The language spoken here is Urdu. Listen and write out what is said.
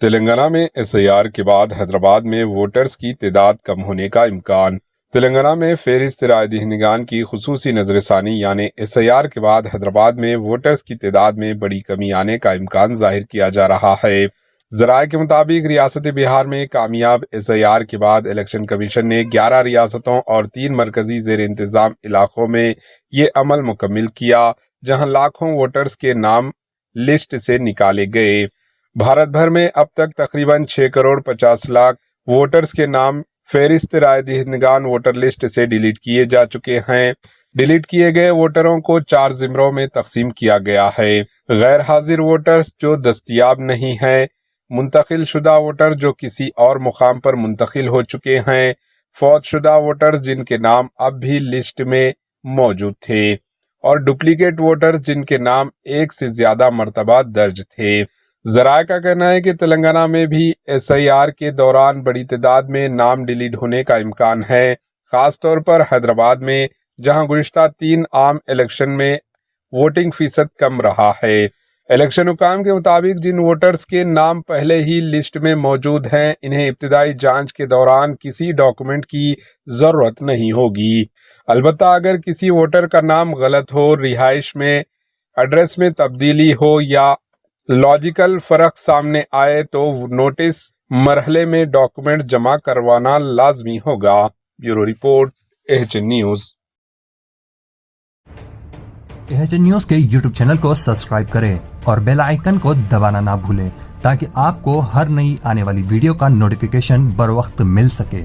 تلنگانہ میں SIR کے بعد حیدرآباد میں ووٹرز کی تعداد کم ہونے کا امکان۔ تلنگانہ میں فہرست رائے دہندگان کی خصوصی نظر ثانی یعنی SIR کے بعد حیدرآباد میں ووٹرز کی تعداد میں بڑی کمی آنے کا امکان ظاہر کیا جا رہا ہے۔ ذرائع کے مطابق ریاست بہار میں کامیاب SIR کے بعد الیکشن کمیشن نے 11 ریاستوں اور 3 مرکزی زیر انتظام علاقوں میں یہ عمل مکمل کیا، جہاں لاکھوں ووٹرز کے نام لسٹ سے نکالے گئے۔ بھارت بھر میں اب تک تقریباً 6 کروڑ 50 لاکھ ووٹرز کے نام فہرست رائے دہندگان ووٹر لسٹ سے ڈیلیٹ کیے جا چکے ہیں۔ ڈیلیٹ کیے گئے ووٹروں کو 4 زمروں میں تقسیم کیا گیا ہے۔ غیر حاضر ووٹرز جو دستیاب نہیں ہیں، منتقل شدہ ووٹر جو کسی اور مقام پر منتقل ہو چکے ہیں، فوت شدہ ووٹرز جن کے نام اب بھی لسٹ میں موجود تھے، اور ڈپلیکیٹ ووٹرز جن کے نام ایک سے زیادہ مرتبہ درج تھے۔ ذرائع کا کہنا ہے کہ تلنگانہ میں بھی SIR کے دوران بڑی تعداد میں نام ڈیلیٹ ہونے کا امکان ہے، خاص طور پر حیدرآباد میں، جہاں گزشتہ 3 عام الیکشن میں ووٹنگ فیصد کم رہا ہے۔ الیکشن حکام کے مطابق جن ووٹرز کے نام پہلے ہی لسٹ میں موجود ہیں، انہیں ابتدائی جانچ کے دوران کسی ڈاکومنٹ کی ضرورت نہیں ہوگی۔ البتہ اگر کسی ووٹر کا نام غلط ہو، رہائش میں ایڈریس میں تبدیلی ہو یا لاجیکل فرق سامنے آئے تو نوٹس مرحلے میں ڈاکومنٹ جمع کروانا لازمی ہوگا۔ Bureau report AHN news. AHN news کے YouTube چینل کو سبسکرائب کریں اور بیل آئیکن کو دبانا نہ بھولیں تاکہ آپ کو ہر نئی آنے والی ویڈیو کا نوٹیفیکیشن بر وقت مل سکے۔